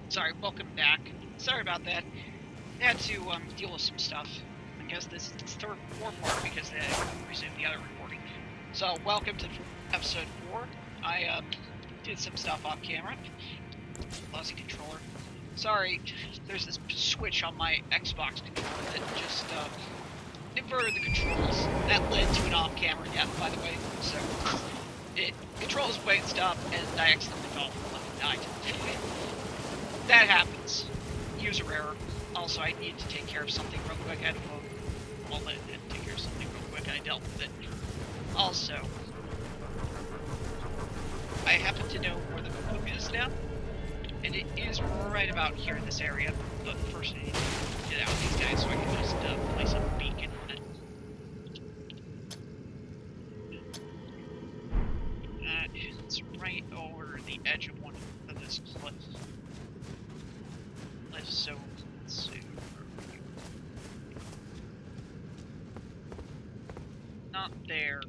Sorry, welcome back. Sorry about that. I had to deal with some stuff. I guess this is third or fourth part because they resumed the other recording. So, welcome to episode 4. I did some stuff off camera. Lousy controller. Sorry, there's this switch on my Xbox controller that just inverted the controls. That led to an off-camera death, by the way. So, it controls way and stuff, and I accidentally fell and died. That happens. User error. Also, I needed to take care of something real quick. I had to go all in and take care of something real quick, and I dealt with it. Also, I happen to know where the book is now, and it is right about here in this area. But first, I need to get out of these guys so I can just place a beacon on it. It's right over the edge of one of this cliff. So let's see. Not there.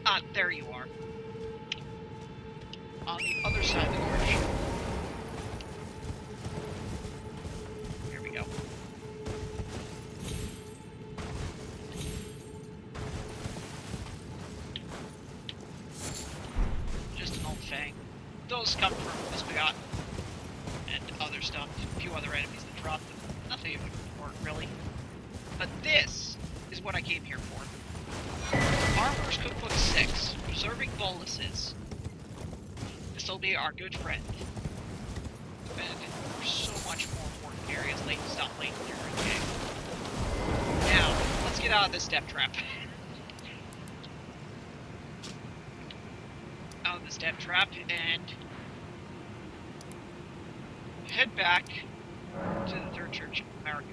Ah, there you are. On the other side of the gorge. Here we go. Just an old fang. Those come from Misbegotten and other stuff. A few other enemies that dropped them. Nothing important, really. But this is what I came here for. Armor's Cookbook 6. Preserving boluses. This will be our good friend. And there's so much more important areas stuff later in the game. Now, let's get out of this death trap. Out of this death trap and head back to the Third Church of America.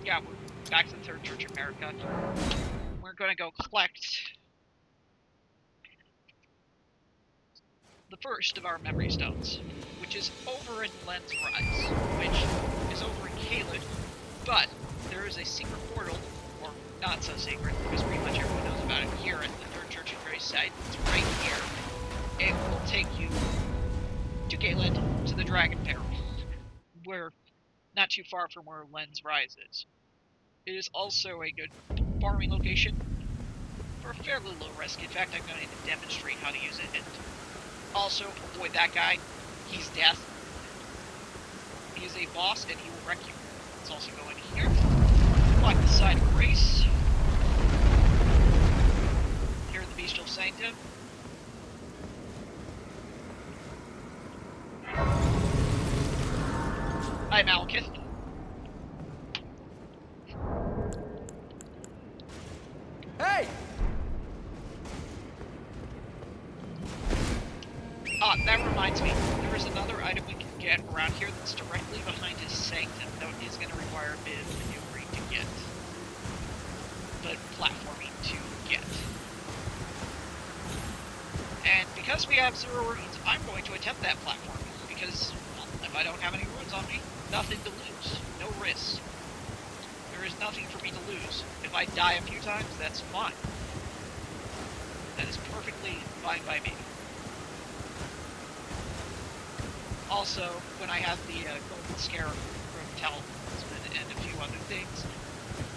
Yeah, we're back to the Third Church of America. We're going to go collect the first of our memory stones, which is over in Lens Rise, which is over in Caelid, but there is a secret portal, or not so secret, because pretty much everyone knows about it here at the Third Church of Grace site. It's right here. It will take you to Caelid, to the Dragon Peril, where not too far from where Lens Rise is. It is also a good farming location for a fairly low risk. In fact, I'm going to demonstrate how to use it. And also, avoid that guy. He's death. He is a boss, and he will wreck you. Let's also go in here. Block the side of Grace. Here in the Bestial Sanctum. Hi, Malekith. Hey! Ah, that reminds me, there is another item we can get around here that's directly behind his sanctum, though it is going to require a bit of maneuvering to get, but platforming to get. And because we have 0 runes, I'm going to attempt that platforming, because, well, if I don't have any runes on me, nothing to lose, no risk. There is nothing for me to lose. If I die a few times, that's fine. That is perfectly fine by me. Also, when I have the Golden Scarab from Talisman and a few other things,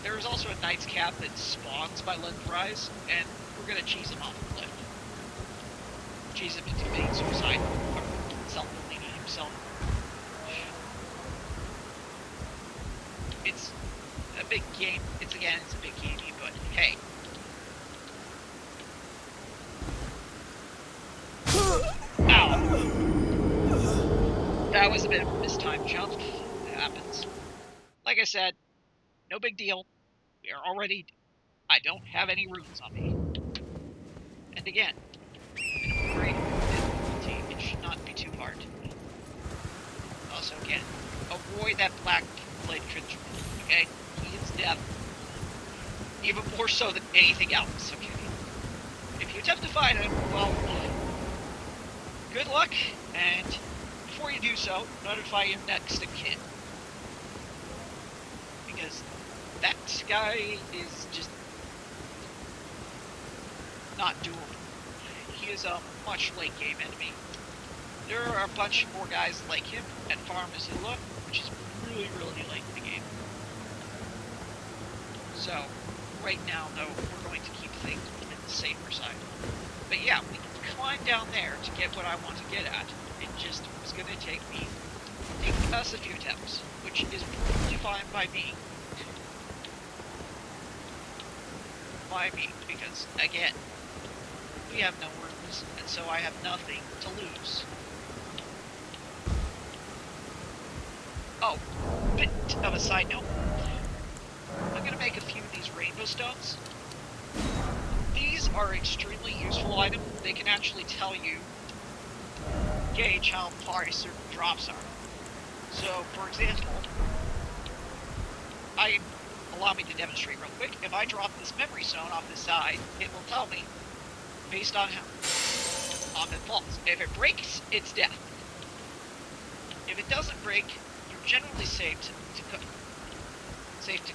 there is also a Knight's Cap that spawns by Lens Rise, and we're going to cheese him off the cliff. Cheese him into being suicide, or self-deleting himself. It's a big game. It's a big gamey, but hey. Ow! That was a bit of a mistimed jump. It happens. Like I said, no big deal. We are already... I don't have any runes on me. And again, in a great difficulty, it should not be too hard. Also, again, avoid that black blade creature, okay? He is death. Even more so than anything else, okay? If you attempt to find him, well, good luck, and before you do so, notify your next of kin. Because that guy is just not doable. He is a much late game enemy. There are a bunch more guys like him at Farm Missoula, which is really, really late in the game. So, right now, though, we're going to keep things on the safer side. But yeah, we can climb down there to get what I want to get at. It just is going to take us a few attempts, which is perfectly fine by me. By me, because, again, we have no rooms, and so I have nothing to lose. Oh, bit of a side note. I'm going to make a few of these rainbow stones. These are extremely useful items. They can actually tell you, gauge how far certain drops are. So, for example, allow me to demonstrate real quick. If I drop this memory stone off this side, it will tell me, based on how often it falls. If it breaks, it's death. If it doesn't break, you're generally safe to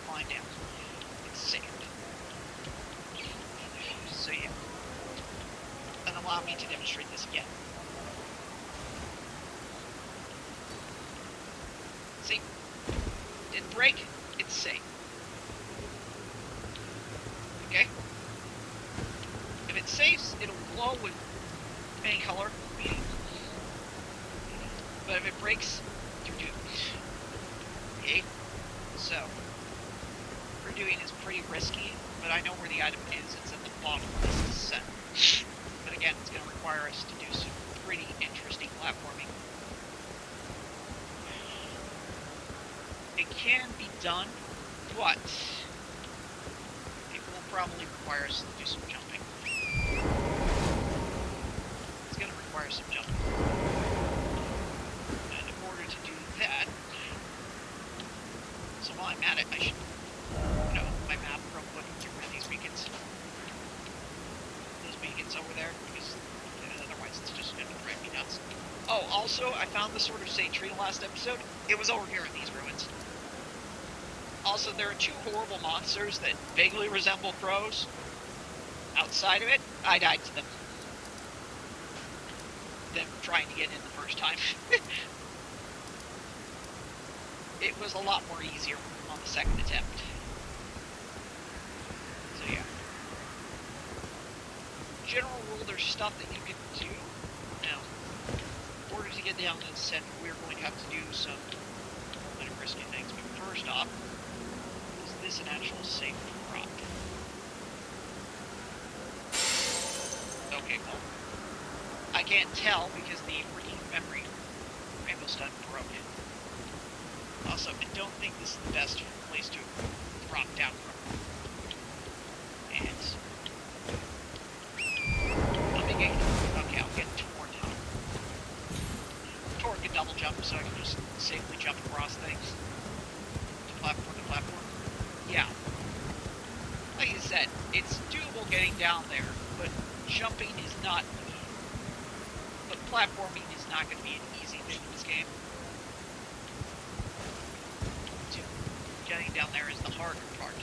climb down. It's safe. So yeah. And allow me to demonstrate this again. See? Didn't break, it's safe. Okay? If it saves, it'll glow with any color. But if it breaks, you're doomed. Okay? So, what we're doing is pretty risky, but I know where the item is. It's at the bottom of this descent. But again, it's going to require us to do some pretty interesting platforming. It can be done, but it will probably require us to do some jumping. It's going to require some jumping. And in order to do that, so while I'm at it, I should, my map real quick and get rid of these beacons. Those beacons over there, because otherwise it's just going to drive me nuts. Oh, also, I found the Sword of St. Tree last episode. It was over here in these ruins. Also, there are two horrible monsters that vaguely resemble crows. Outside of it, I died to them. Them trying to get in the first time. It was a lot more easier on the second attempt. So yeah. General rule, there's stuff that you can do. Now, in order to get down to the center, we're going to have to do some kind of risky things. But first off, is this an actual safe drop? Okay, well, I can't tell because the freaking memory rainbow stone broke it. Also, I don't think this is the best place to drop down from. And I'll get torn down. Torn can double jump, so I can just safely jump across things. Platform to platform. Yeah. Like I said, it's doable getting down there, but jumping is not. But platforming is not going to be an easy thing in this game. Getting down there is the harder part.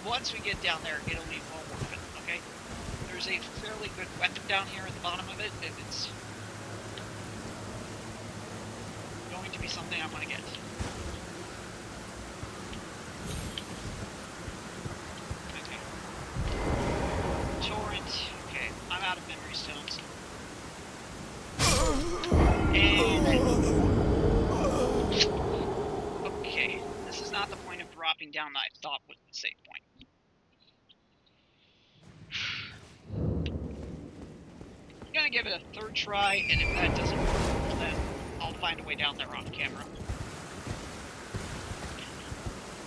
Once we get down there, it'll be well worth it, okay? There's a fairly good weapon down here at the bottom of it, and it's going to be something I want to get. Okay. Torrent. Okay, I'm out of memory stones. And... Okay, this is not the point of dropping down that I thought was the safe point. I'm gonna give it a third try, and if that doesn't work, then I'll find a way down there off camera.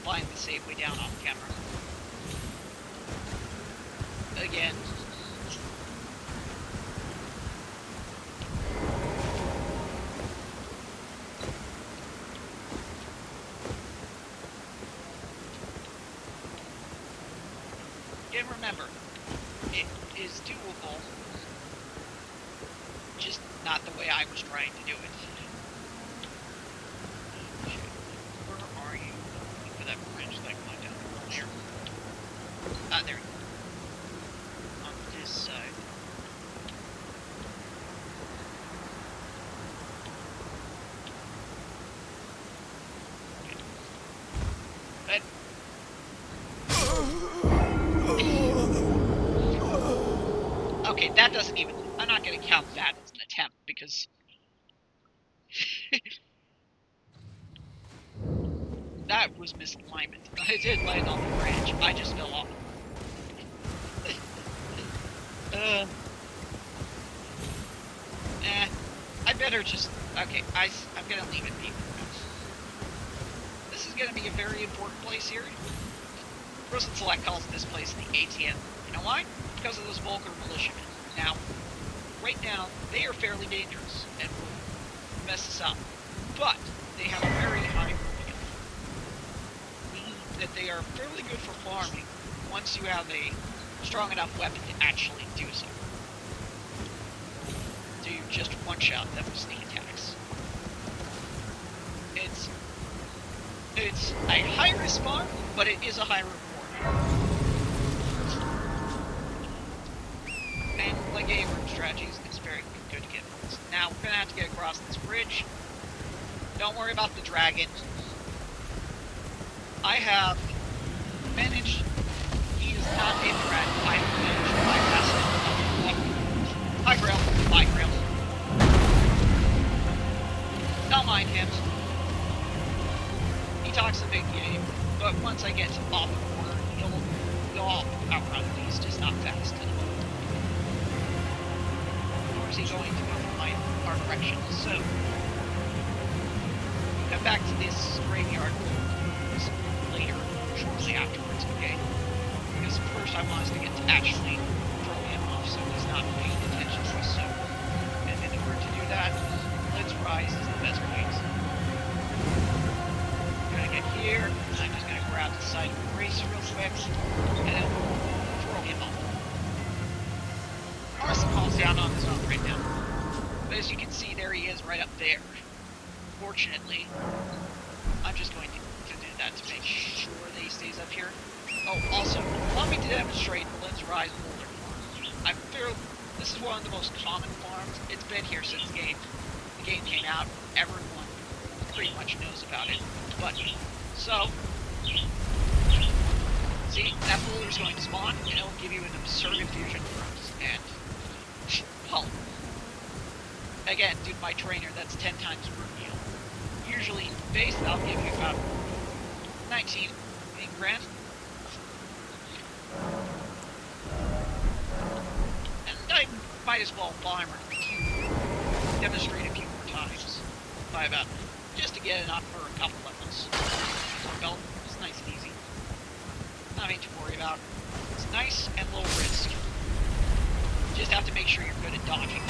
Find the safe way down off camera. Again. And remember, It is doable, just not the way I was trying to do it. Where are you? Looking for that bridge that I climbed down earlier. Ah, there you go. On this side. But okay, that doesn't even. I'm not going to count that as an attempt because that was misalignment. I did land on the bridge. I just fell off. I better just. Okay, I'm going to leave it be. This is going to be a very important place here. Person Select calls this place the ATM. You know why? Because of those vulgar militiamen. Now, right now, they are fairly dangerous and will mess us up. But they have a very high reward. Meaning that they are fairly good for farming once you have a strong enough weapon to actually do so. Do you just one-shot them with sneak attacks? It's a high-risk farm, but it is a high reward. And like any room strategies, it's very good to get points. Now, we're going to have to get across this bridge. Don't worry about the dragon. I have managed. He is not a threat. I have managed to bypass him. High grail. High grail. Don't mind him. He talks a big game, but once I get off the corner, he'll outrun me. He's just not fast enough. Or is he going to go in our direction? So, come back to this graveyard later, shortly afterwards, okay? Because first I want us to get to actually throw him off so he's not paying attention to us. So, and in order to do that, let's rise is the best way. I'm gonna get here, and I'm just gonna grab the side of the race real quick, and then throw him off. Arson falls down on his own right now. But as you can see, there he is right up there. Fortunately, I'm just going to do that to make sure that he stays up here. Oh, also, allow me to demonstrate the Let's Rise Boulder Farm. This is one of the most common farms. It's been here since the game came out. Everyone pretty much knows about it. But, so, see, that boulder's going to spawn, and it'll give you an absurd infusion for us. And, well, again, due to my trainer, that's 10 times per meal. Usually, base, I'll give you about 19 grand. And I might as well bomber to demonstrate a few more times. By about, just to get it up for a couple levels. Belt is nice and easy. Nothing to worry about. It's nice and low risk. Just have to make sure you're good at dodging.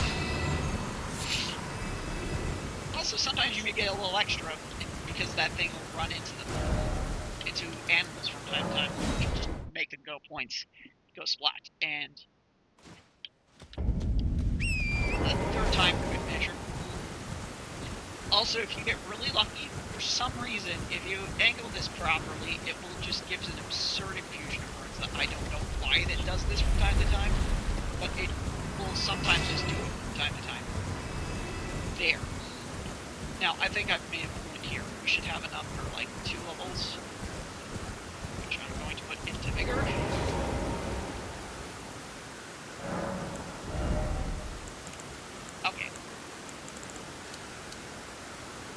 Also, sometimes you may get a little extra because that thing will run into animals from time to time, which will just make them go points, go splat. And the third time for good measure. Also, if you get really lucky, for some reason, if you angle this properly, it will just give an absurd infusion of words that I don't know why it does this from time to time, but it will sometimes just do it from time to time. There. Now, I think I've made a point here. We should have enough for, like, 2 levels, which I'm going to put into Vigor. Okay.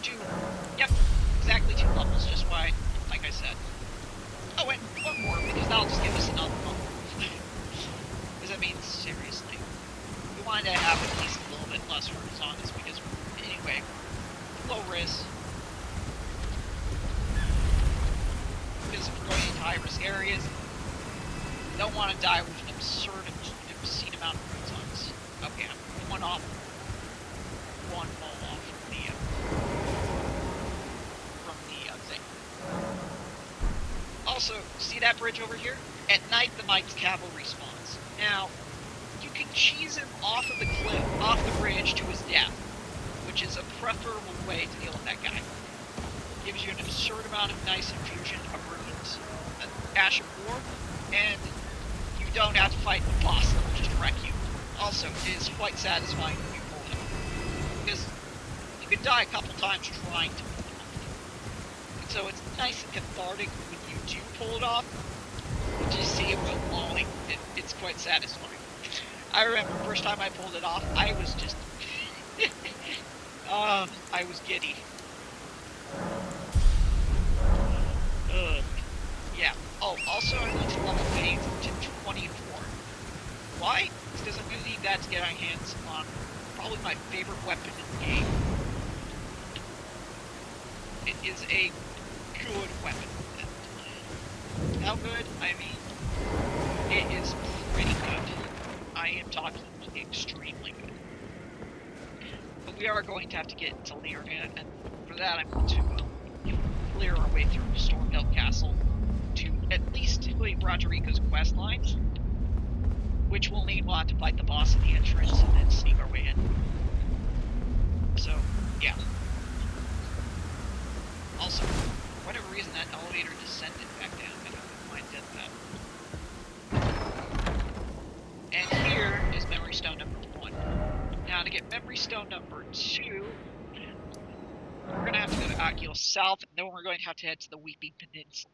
2. Yep, exactly 2 levels, just why, like I said. Oh, and 1 more, because that'll just give us another level. Because, I mean, seriously. We wanted to have at least a little bit less hurdles on us, because, anyway, low risk. Because if we're going into high-risk areas, we don't want to die with an obscene amount of hurdles on us. Okay, I'm 1 off. 1 fall off from the thing. Also, see that bridge over here? At night, the Mike's cavalry spawns. Now, cheese him off of the cliff, off the bridge to his death, which is a preferable way to deal with that guy. Gives you an absurd amount of nice infusion of runes, an Ash of War, and you don't have to fight the boss that will just wreck you. Also, it is quite satisfying when you pull it off, because you can die a couple times trying to pull it off. And so it's nice and cathartic when you do pull it off. You just see it go glowing. It's quite satisfying. I remember the first time I pulled it off, I was just... I was giddy. Yeah. Oh, also I need to level Pain to 24. Why? It's because I'm going to need that to get my hands on probably my favorite weapon in the game. It is a good weapon. How good? I mean, it is pretty good. I am talking extremely good. But we are going to have to get into Learnet, and for that I'm going to clear our way through Stormhill Castle to at least complete Roderico's quest lines, which will mean we'll have to fight the boss at the entrance and then sneak our way in. So, yeah. Also, for whatever reason, that elevator descended back down. I don't know why it did that. And here is Memory Stone number 1. Now, to get Memory Stone number 2, we're going to have to go to Akio South, and then we're going to have to head to the Weeping Peninsula.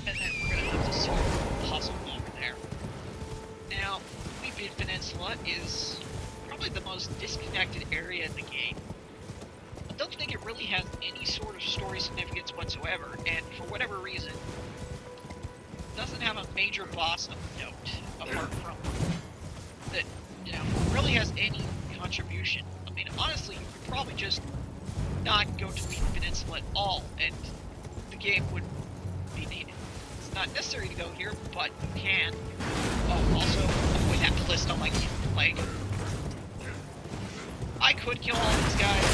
And then we're going to have to solve a puzzle over there. Now, Weeping Peninsula is probably the most disconnected area in the game. I don't think it really has any sort of story significance whatsoever, and for whatever reason, doesn't have a major boss of note, apart from that, you know, really has any contribution. I mean, honestly, you could probably just not go to Weeping Peninsula at all, and the game would be needed. It's not necessary to go here, but you can. Oh, also, avoid that Callisto like you play. I could kill all these guys,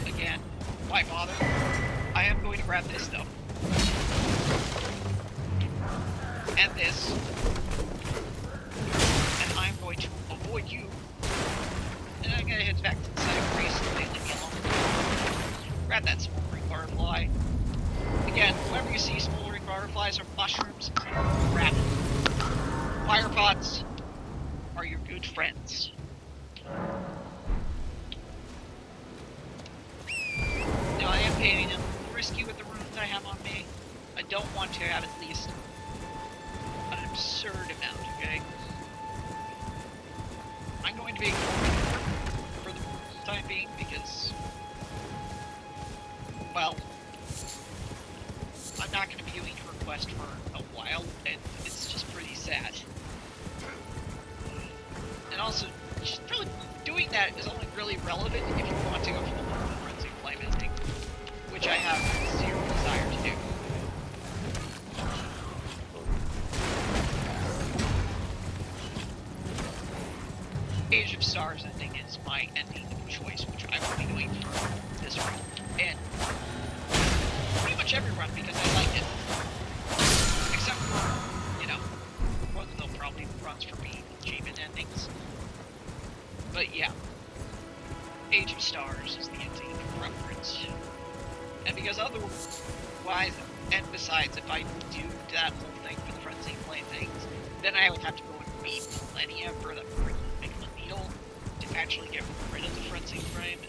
but again, why bother? I am going to grab this, though. And this. And I'm going to avoid you. And I'm going to head back to the site of Greece and they leave me alone. Grab that smoldering butterfly. Again, whenever you see smoldering butterflies or mushrooms, grab them. Fire pots are your good friends. Now I am painting them risky with the runes I have on me. I don't want to have at least an absurd amount, okay? I'm going to be ignoring for the time being because, well, I'm not going to be doing her quest for a while, and it's just pretty sad. And also, just really doing that is only really relevant if you want to go full frenzy playmaking, which I have zero desire to do. Age of Stars ending is my ending of choice, which I will be doing for this run, and pretty much every run because I like it. Except for, you know, one of them probably runs for me, achievement endings. But yeah, Age of Stars is the ending of preference. And because otherwise, and besides, if I do that whole thing for the frenzy play things, then I would have to go and beat Millennia for the needle to actually get rid of the frenzy frame.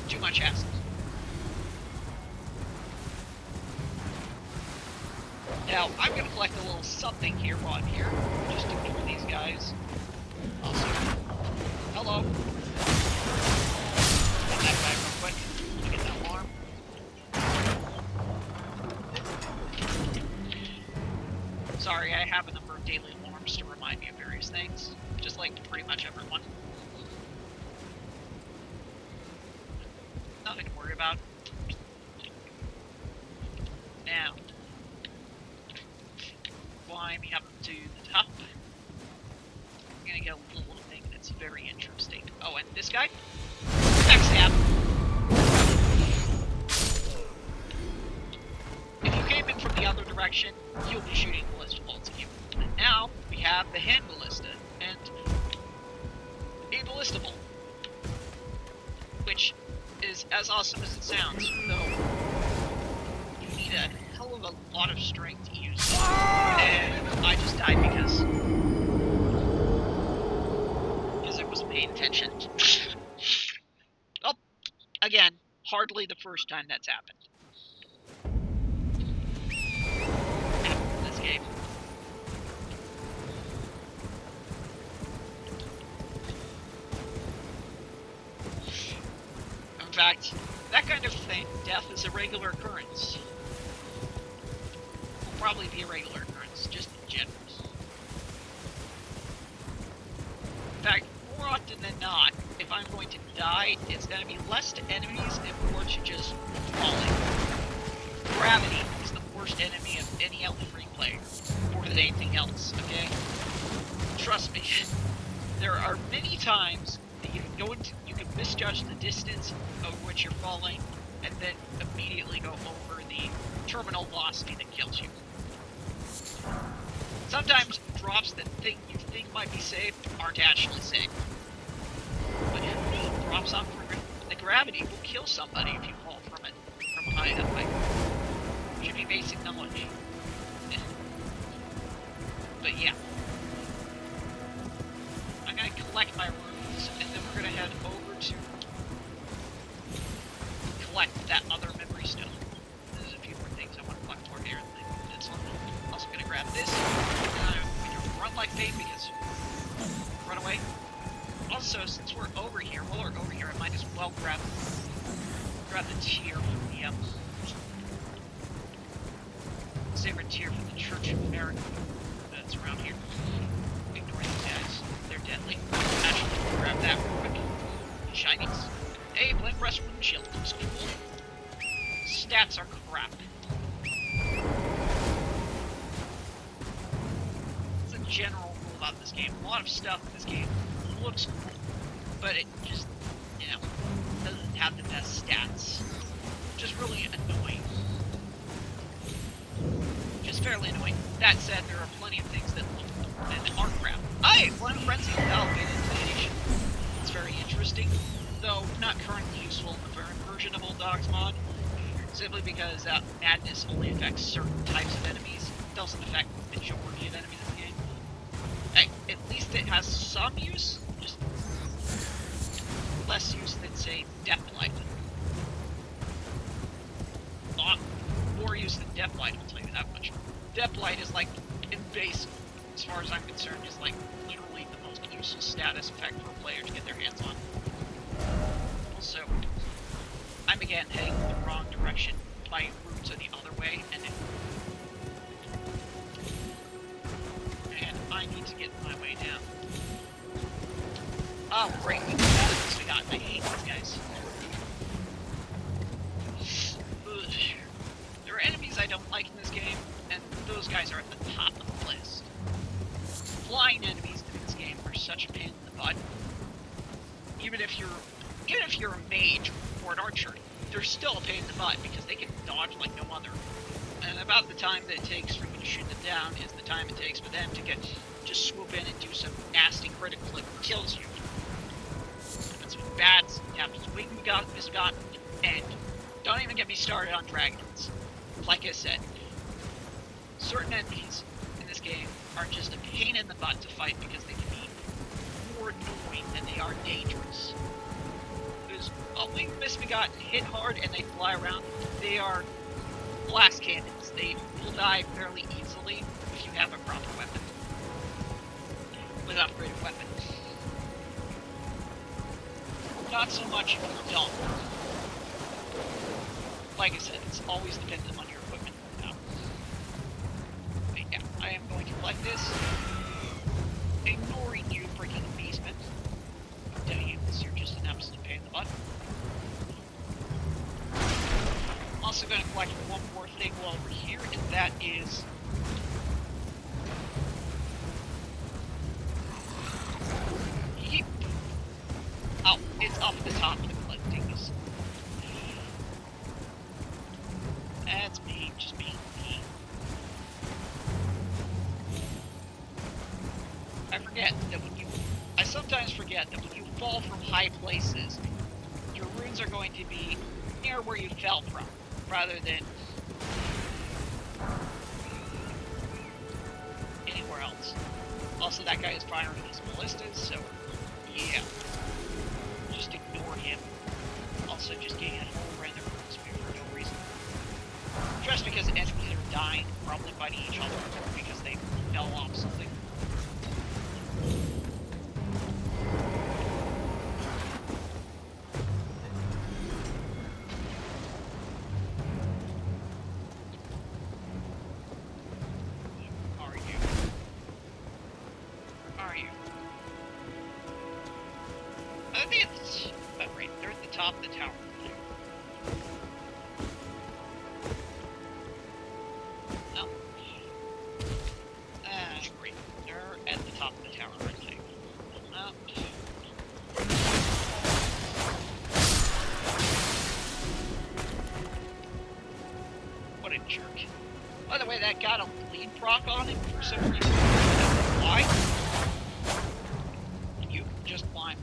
Too much hassle. Now, I'm going to collect a little something here while I'm here, just to ignore these guys. Also, hello. Get that back real quick. Get that alarm. Sorry, I have a number of daily alarms to remind me of various things, just like pretty much everyone. Nothing to worry about. Now, climbing up to the top. I'm gonna get a little thing that's very interesting. Oh, and this guy? Backstab. other direction, you'll be shooting ballista bolts at you. And now we have the hand ballista and a ballista bolt, which is as awesome as it sounds, though you need a hell of a lot of strength to use it. And I just died because I wasn't paying attention. Well, again, hardly the first time that's happened. In this game. In fact, that kind of thing, death is a regular occurrence. Will probably be a regular occurrence, just in general. In fact, more often than not, if I'm going to die, it's going to be less to enemies and more to just falling. Gravity is the worst enemy of any Elden Ring player, more than anything else, okay? Trust me. There are many times that you can misjudge the distance over which you're falling, and then immediately go over the terminal velocity that kills you. Sometimes drops that you think might be safe aren't actually safe. But who knows, drops off the gravity will kill somebody if you fall from it from high enough height. Should be basic knowledge. But yeah. I'm gonna collect my runes, and then we're gonna head over to collect that other memory stone. There's a few more things I want to collect toward here. I'm also gonna grab this. I'm gonna run like fate because run away. Also, since we're over here, while we're over here, I might as well grab the tear from the sacred tear from the Church of America that's around here. Ignore these guys; they're deadly. Actually, we'll grab that real quick. Shinies. Hey, Blend Breast Rune Shield looks cool. Stats are crap. It's a general rule about this game. A lot of stuff in this game looks cool, but it just, doesn't have the best stats. Which is really annoying. Just fairly annoying. That said, there are plenty of things that look and are crap. Hey, Blend Frenzy Falcon Intimidation. It's very interesting, though not currently useful in the current version of Old Dogs mod, simply because madness only affects certain types of enemies. It doesn't affect the majority of enemies in the game. Hey, at least it has some use, just less use than, say, Deathblight. Lot more use than Deathblight, I'll tell you that much. Deathblight is like, in base, as far as I'm concerned, is like literally the most useful status effect for a player to get their hands on. Also, I'm again heading in the wrong direction. My routes are the other way, and I need to get my way down. Oh, great, we got I hate these guys. Ugh. There are enemies I don't like in this game, and those guys are at the top of the list. Flying enemies in this game are such a pain in the butt. Even if you're a mage or an archer, they're still a pain in the butt because they can dodge like no other. And about the time that it takes for you to shoot them down is the time it takes for them to just swoop in and do some nasty critical that kills you. That's bad happens. Weeping Misgotten, and don't even get me started on dragons. Like I said, certain enemies in this game are just a pain in the butt to fight because they can be more annoying than they are dangerous. Because Weeping Misgotten hit hard and they fly around. They are blast cannons. They will die fairly easily if you have a proper weapon. With an upgraded weapon. Not so much if you don't. Like I said, it's always dependent on your equipment. Now. But yeah, I am going to collect this. Ignoring you, freaking beastmen. I'm telling you, you're just an absolute pain in the butt. I'm also going to collect one more thing while we're here, and that is... Yeep. Oh, it's up at the top of the collecting this. That's me, just being me. fall from high places, your runes are going to be near where you fell from, rather than anywhere else. Also, that guy is firing his ballistas, so yeah. Just ignore him. Also, just getting a whole random rune spear for no reason. Just because enemies are dying, probably fighting each other, or because they fell off something. That got a bleed proc on him for some reason. Why? You just climb.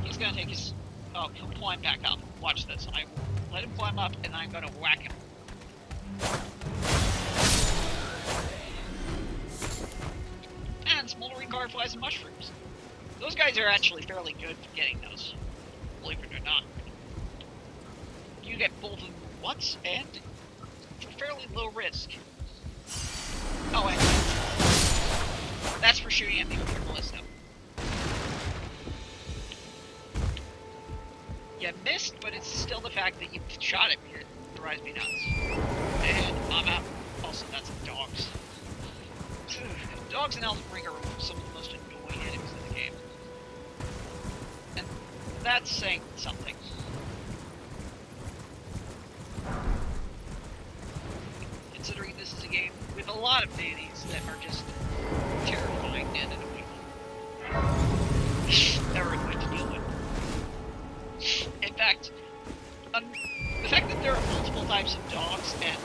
He's gonna take his. Oh, he'll climb back up. Watch this. I will let him climb up, and I'm gonna whack him. And smoldering garflies and mushrooms. Those guys are actually fairly good for getting those. Believe it or not. You get both of them once, and for fairly low risk. Oh, and that's for shooting at me with your ballista. You missed, but it's still the fact that you shot at me that drives me nuts. And I'm out. Also, that's dogs. Dogs in Elden Ring are some of the most annoying enemies in the game. And that's saying something. Considering this is a game with a lot of deities that are just terrifying and annoying. Never annoying to deal with. In fact, the fact that there are multiple types of dogs and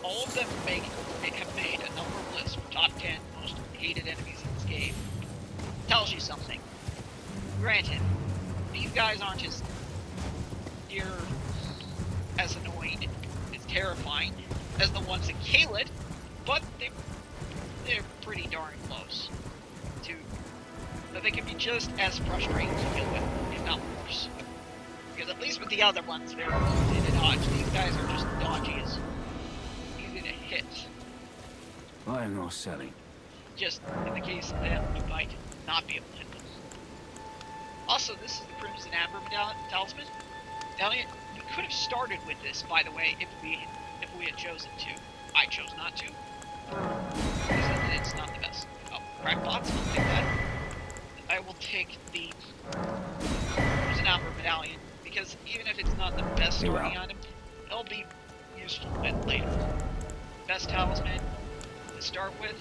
all of them have made a number of lists for top 10 most hated enemies in this game tells you something. Granted, these guys aren't as annoying and terrifying as the ones in Caelid, but they're pretty darn close to. But they can be just as frustrating to deal with, if not worse. Because at least with the other ones, they're easy to dodge. These guys are just dodgy as easy to hit. Buying or selling? Just in the case of them, you might not be able to hit them. Also, this is the Crimson Amber Talisman. Elliot, we could have started with this, by the way, if we had chosen to. I chose not to. Because it's not the best. Oh, crackpots, I'll take that. I will take the Crimson Amber Medallion, because even if it's not the best starting item, it'll be useful later. Best talisman to start with,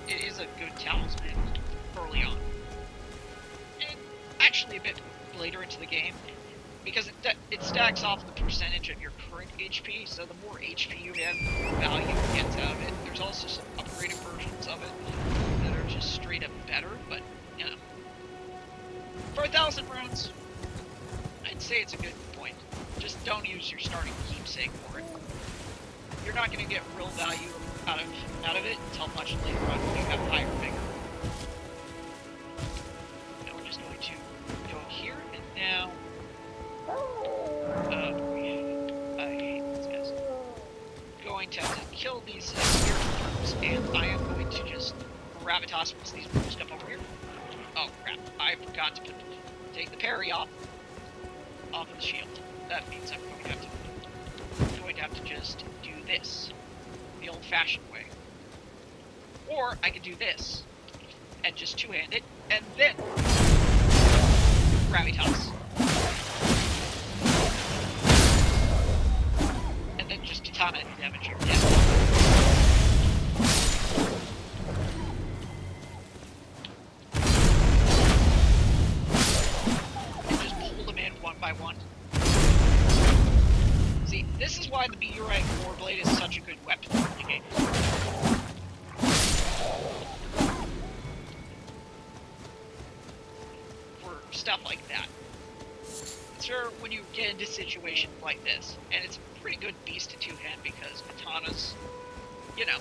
it is a good talisman early on. And actually a bit later into the game, because it stacks off the percentage of your current HP, so the more HP you have, the more value it gets out of it. There's also some upgraded versions of it that are just straight up better, but, you know. For 1,000 rounds, I'd say it's a good point. Just don't use your starting keepsake for it. You're not going to get real value out of it until much later on when you have higher vigor. Now we're just going to go here, and now... I hate these guys. Going to have to kill these spiritual worms, and I am going to just gravitas once these worms come over here. Oh crap, I forgot to take the parry off of the shield. That means I'm going to have to just do this the old-fashioned way. Or I could do this and just two-hand it, and then gravitas. And then just katana damage your death. And just pull them in one by one. See, this is why the meteorite warblade is such a good weapon in the game. into situations like this. And it's a pretty good beast to two-hand because katanas, you know,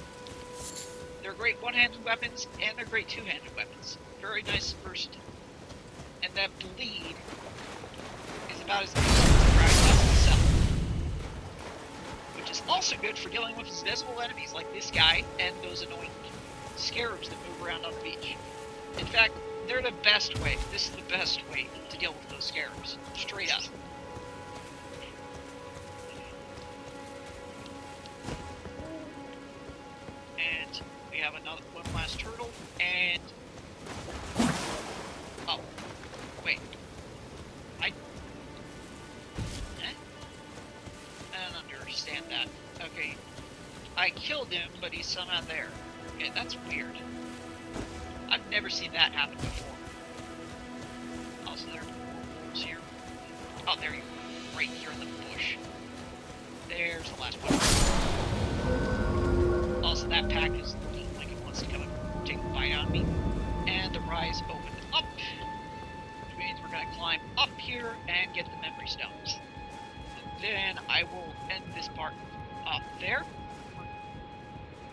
they're great one-handed weapons and they're great two-handed weapons. Very nice and versatile. And that bleed is about as good as the Dragon itself. Which is also good for dealing with invisible enemies like this guy and those annoying scarabs that move around on the beach. In fact, they're the best way. This is the best way to deal with those scarabs. Straight up. And we have one last turtle, and... Oh. Wait. I don't understand that. Okay. I killed him, but he's somehow there. Okay, that's weird. I've never seen that happen before. Also, there are wolves here. Oh, there you are. Right here in the bush. There's the last one. Also, that pack is looking like it wants to come and take a bite on me. And the rise opened up. Which means we're going to climb up here and get the memory stones. And then I will end this part up there.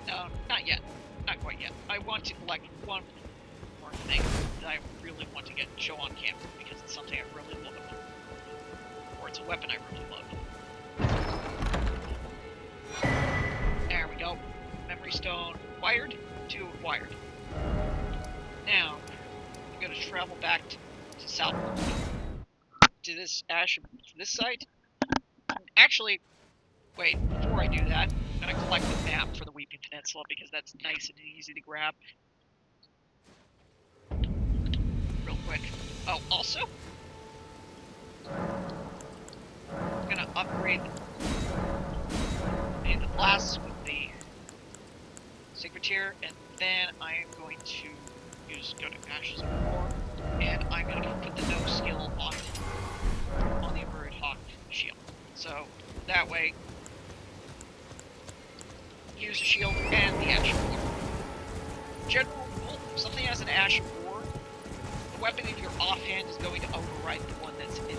No, not yet. Not quite yet. I want to collect one more thing that I really want to show on camera because it's something I really love. Or it's a weapon I really love. There we go. Memory stone acquired. 2 acquired. Now, I'm going to travel back to south to this site. Actually, wait, before I do that, I'm going to collect the map for the Weeping Peninsula because that's nice and easy to grab. Real quick. Oh, also, I'm going to upgrade the glass with the Secretaire, and then I am going to go to Ashes of War, and I'm going to put the no skill on the Inverted Hawk shield. So, that way, use a shield and the Ash of War. General rule, if something has an Ash of War, the weapon in your offhand is going to override the one that's in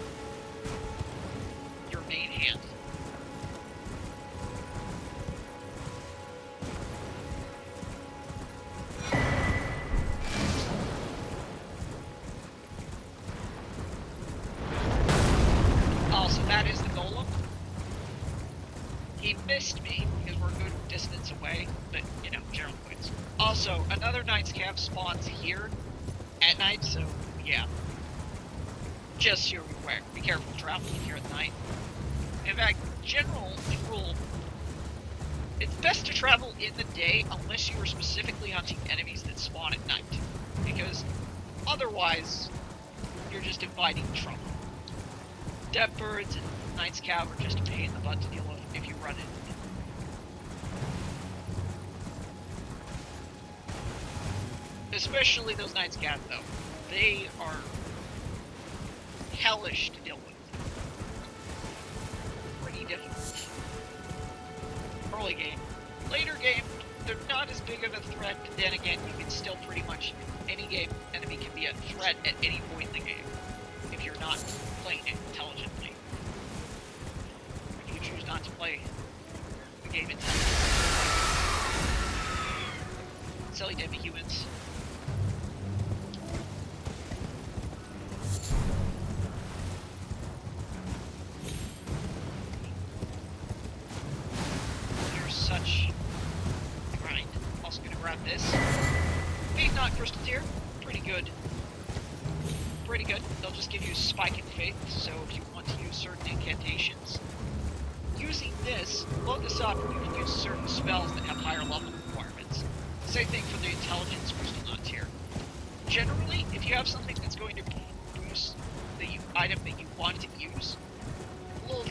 your main hand. Also, that is the golem. He missed me because we're a good distance away, but, you know, general points. Also, another Knight's Cav spawns here at night, so, yeah. Just so you're aware, be careful traveling here at night. In fact, general rule, it's best to travel in the day unless you are specifically hunting enemies that spawn at night. Because, otherwise, you're just inviting trouble. Dead birds and Knight's Cav are just a pain in the butt to deal with if you run into them. Especially those Knight's Cav, though. They are hellish to deal with. Pretty difficult. Early game. Later game, they're not as big of a threat, but then again, you can still pretty much, any game enemy can be a threat at any point in the game, if you're not playing it intelligently. If you choose not to play the game intelligently. Silly demi-humans. Such a grind. Also gonna grab this. Faith not crystal tier. Pretty good. Pretty good. They'll just give you spike in faith, so if you want to use certain incantations. Using this, load this up, you can use certain spells that have higher level requirements. Same thing for the intelligence crystal not tier. Generally, if you have something that's going to boost the item that you want to use, a little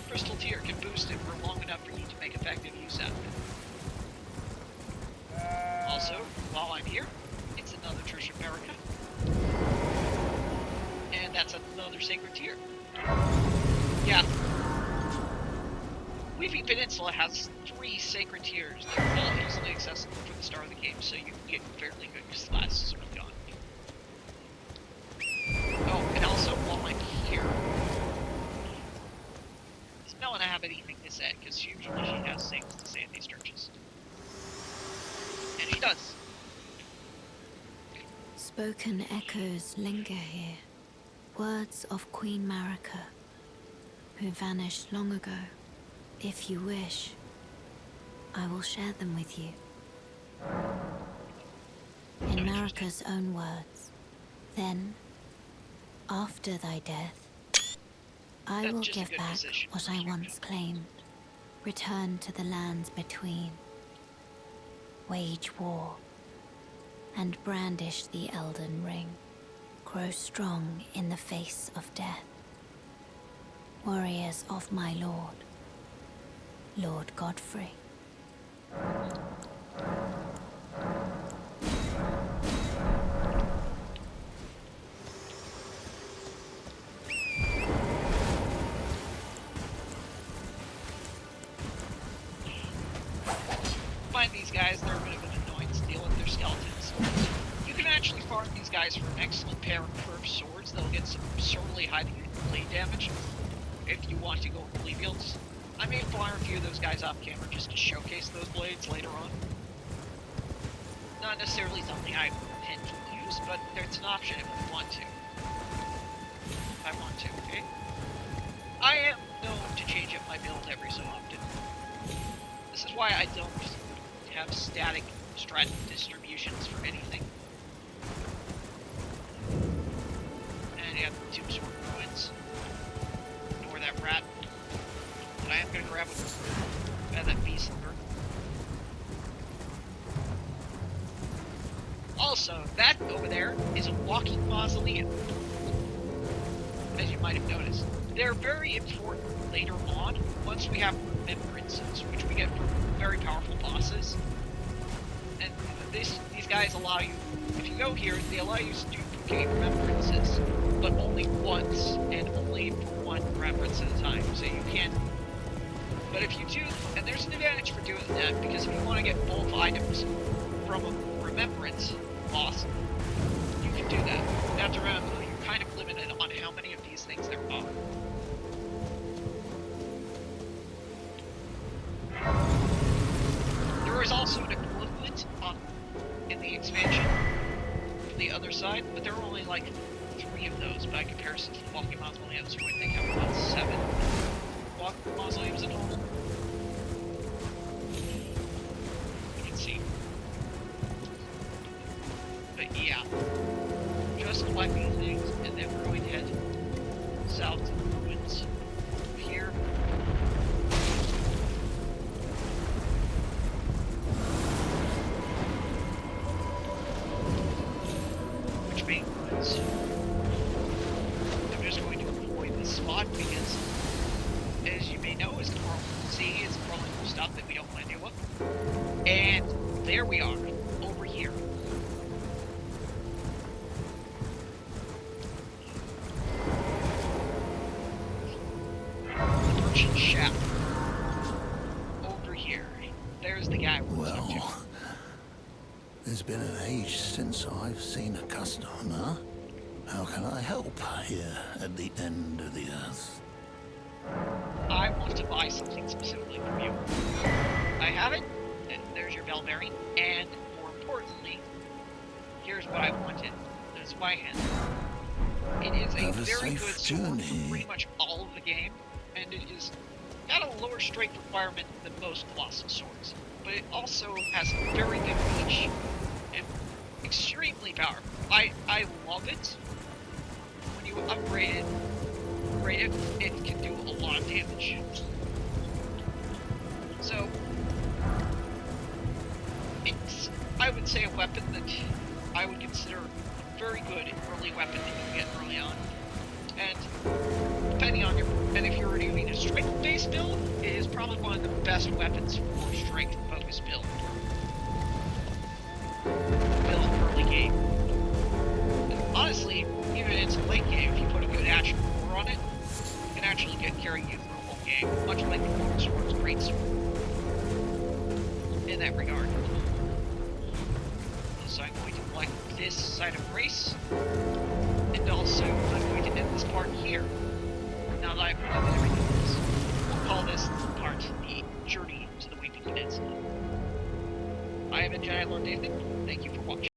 crystal tier can boost it for long enough for you to make effective use out of it. Also, while I'm here, it's another Trisha Berica. And that's another sacred tier. Yeah. Weeping Peninsula has 3 sacred tiers that are all easily accessible from the start of the game, so you can get fairly good because the last is early on. Oh, and also while I'm here, Does Melina have anything to say? Because usually she has things to say in these churches. And she does. Spoken echoes linger here. Words of Queen Marika, who vanished long ago. If you wish, I will share them with you. In Marika's own words, then, after thy death, I will give back what I once claimed. Return to the lands between. Wage war. And brandish the Elden Ring. Grow strong in the face of death. Warriors of my lord, Lord Godfrey. Find these guys, they're a bit of an annoyance to deal with their skeletons. You can actually farm these guys for an excellent pair of curved swords. They'll get some absurdly high blade damage if you want to go with blade fields. I may fire a few of those guys off camera just to showcase those blades later on. Not necessarily something I intend to use, but it's an option if I want to. Okay? I am known to change up my build every so often. This is why I don't have static strat distributions for anything. And you have the Tomb Sword Ruins. Ignore that rat. But I am going to grab that beast liver. Also, that over there is a walking mausoleum. As you might have noticed. They're very important later on, once we have remembrances, which we get from very powerful bosses. And these guys allow you, if you go here, they allow you to duplicate remembrances, but only once, and only for one remembrance at a time, so you can't. But if you do, and there's an advantage for doing that, because if you want to get both items from a remembrance boss, you can do that. You have to remember, you're kind of limited on how many of these things there are. There is also an equivalent in the expansion for the other side, but there are only like 3 of those by comparison to the walking mausoleums, where they have about 7 walking mausoleums in total. You can see. But yeah, just collecting things, and then we're going to head south to the ruins. Here. Which main ruins? I'm just going to avoid this spot because, as you may know, as Carl see, it's crawling through stuff that we don't want to deal with. And there we are, over here. Shaft. Over here. There's the guy we're talking to. There's been an age since I've seen a customer. How can I help here at the end of the earth? I want to buy something specifically from you. I have it, and there's your bell bearing, and more importantly, here's what I wanted. There's my hand. It is a very good sword for pretty much all of the game, and it is got a lower strength requirement than most colossal swords, but it also has very good reach and extremely powerful. I love it. When you upgrade it, it can do a lot of damage. So it's, I would say, a weapon that I would consider a very good early weapon that you can get early on. And depending on and if you're doing a strength-based build, it is probably one of the best weapons for strength-focused build early game. And honestly, even in its late game, if you put a good action core on it, it can actually carry you through a whole game, much like the Long Sword's Great Sword. In that regard. So I'm going to like this side of race, and also I'm going to end this part here. Now that I've collected everything else, we'll Peninsula. I have been Jedi Lord Nathan. Thank you for watching.